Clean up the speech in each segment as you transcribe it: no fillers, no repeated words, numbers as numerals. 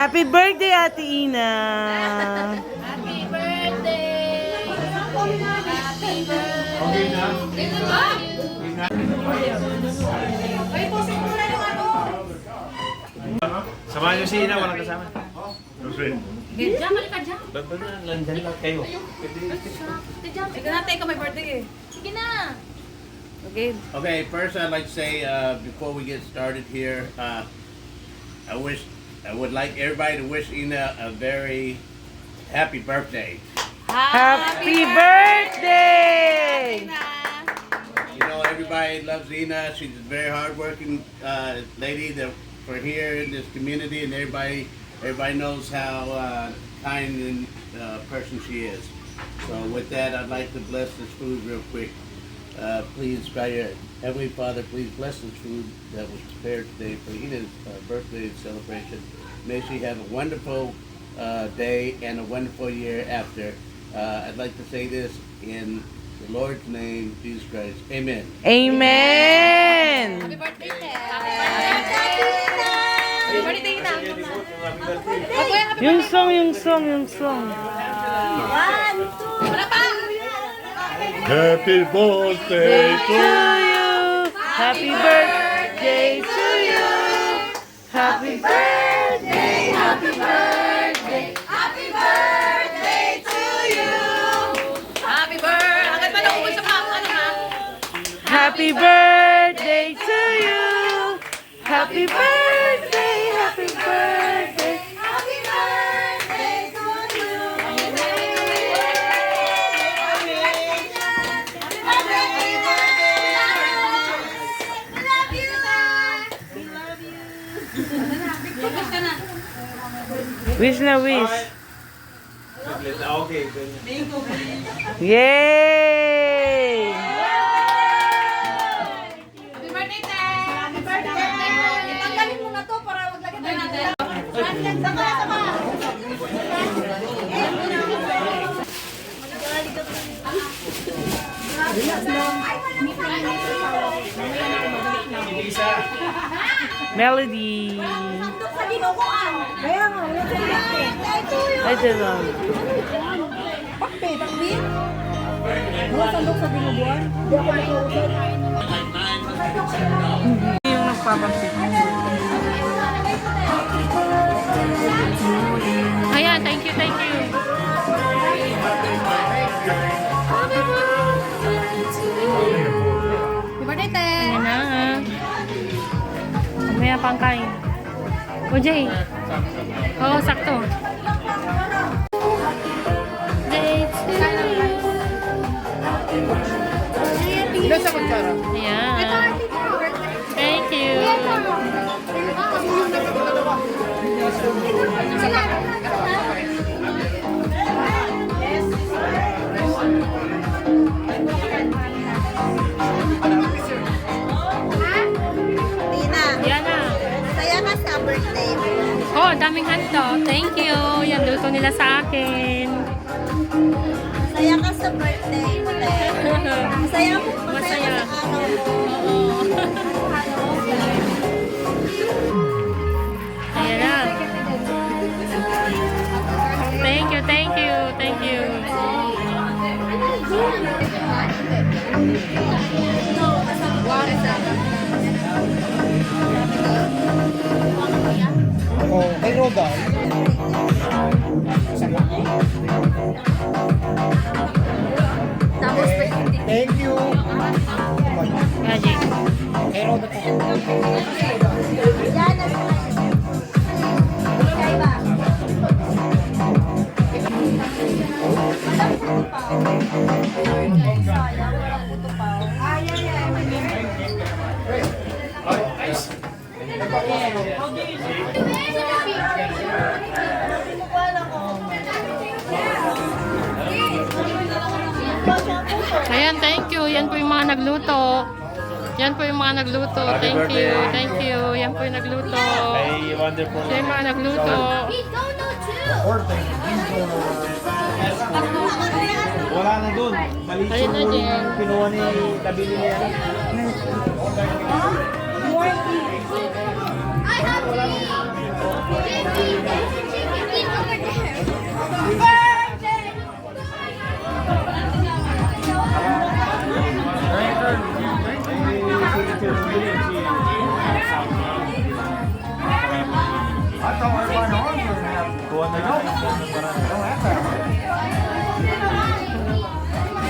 Happy birthday, Ate Ina! Happy birthday! Happy birthday! Ay, posin mo na yung ano! Samahan nyo si Ina, walang kasama. Diyan, balik ka dyan. Ba't ba na? Nandyan lang kayo. Diyan, ikaw natin, ikaw may birthday eh. Sige na! Okay. Okay, first I'd like to say before we get started here, I would like everybody to wish Ina a very happy birthday. Happy birthday! You know, everybody loves Ina. She's a very hardworking lady that for here in this community, and everybody knows how kind and person she is. So with that, I'd like to bless this food real quick. Please, by your Heavenly Father, please bless this food that was prepared today for Ina's birthday celebration. May she have a wonderful day and a wonderful year after. I'd like to say this in the Lord's name, Jesus Christ. Amen. Amen! Happy birthday, Ted! Happy birthday, Ina! Yung song. Wala pa! Happy birthday To you! Happy birthday to you! Happy birthday! Happy birthday! Happy birthday to you! Happy birthday! Hanggang pa naubos sa mga ano ha? Happy birthday to you! Happy birthday! Happy birthday! Happy birthday to you! Wish na wish. Okay. Yay! Happy birthday, Ted! Happy birthday! Tanggalin mo na to para maglagay tayo natin. Sama! Melody. Sandok sa dinuguan. Kaya nga, wala sa birthday. Ay, lang. Pakpe, wala sandok sa dinuguan. Hindi ako nag-uusap. Yung nagpapapit. Ayan, thank you. Happy birthday, Ted! Ayan na. Mamaya pang kain. O, Jay. Oo, sakto. Ilan sa kutsara? Ayan. Thank you. Tina, Ayan na. saya ka sa birthday mo. Oh, daming hotdog. Thank you. Yan, luto nila sa akin. Saya ka sa birthday mo, te. Masaya mo, masaya Masaya. ka sa araw mo. Oo. Ayan na. Thank you. Oh, hey Roda. Tapos, Thank you. Magic. Hey Roda po. Yan, nasa kaya ba? Ayan, thank you. Yan po yung mga nagluto. Yan po yung mga nagluto. Happy Thank you. birthday. Thank you. Yan po yung nagluto. Ay, wonderful. Yan yung mga nagluto. Wala na dun. Mali Ayun na din. kinuha ni Tabili niya. I have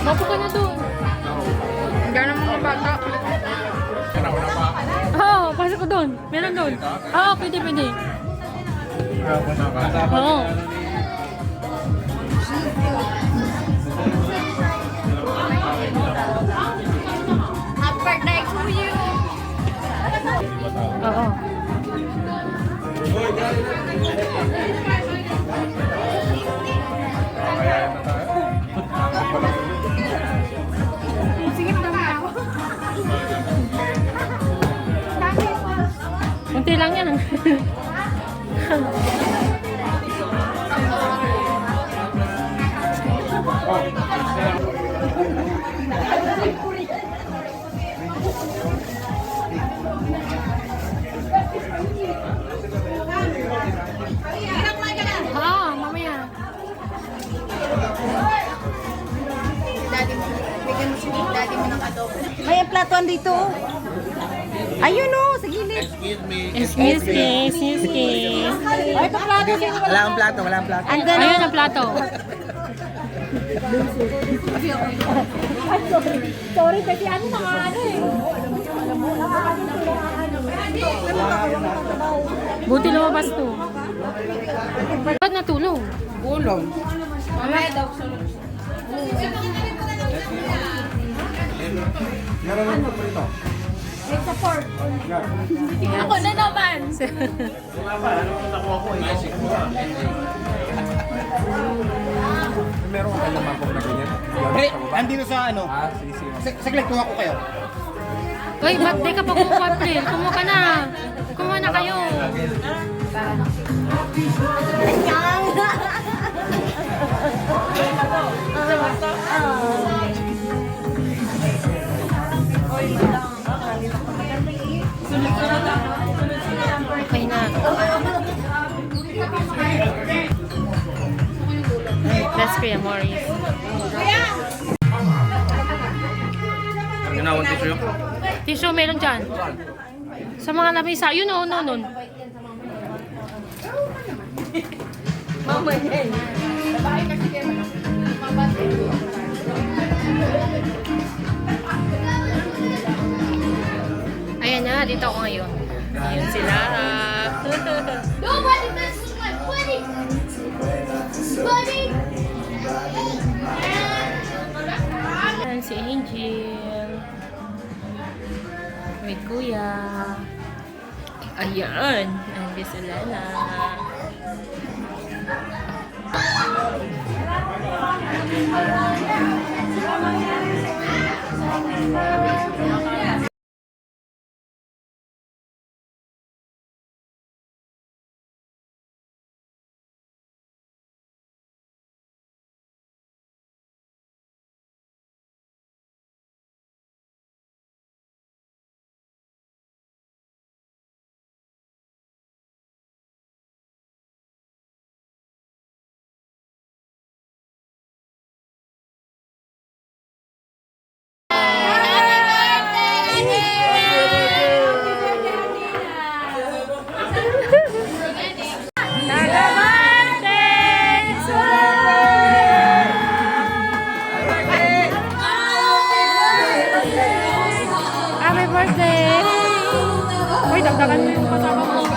Mapo ka na doon. Gano'n mga bata. Oo, pasok ko doon. Meron doon. Oo, pwede, pwede. Oo. Happy birthday to you. Oo. Kunti lang yan. Mamaya. Daddy mo, bigyan mo si daddy mo ng adobo. May platuan dito. Ayun o, sa gilid. Excuse me. Excuse me, excuse me. Ay, ito plato. Wala ang plato, wala ang plato. Andun Ayun ang plato. Sorry, kasi ano nakaano eh. Buti lumabas to. Ba't natulog? Ulong. Ako na naman. Meron ka naman kung na ganyan. Pre, andito sa ano? Saglit, kuha ko kayo. Uy, ba't di ka pa kumuha, pre? Kumuha ka na. Kumuha na kayo. Okay na. That's Kuya Morris. Yun na, tissue. Tissue meron dyan. Sa mga lamisa. Yun o, nun. Mama yan. Babae kasi kayo. Ayan na, dito ako ngayon. Ayun sila. Nobody touches my buddy. Buddy. Ayan si Angel. With Kuya. Ayan. Andy sila na. Happy birthday! Uy, dagdagan mo yung kasama mo.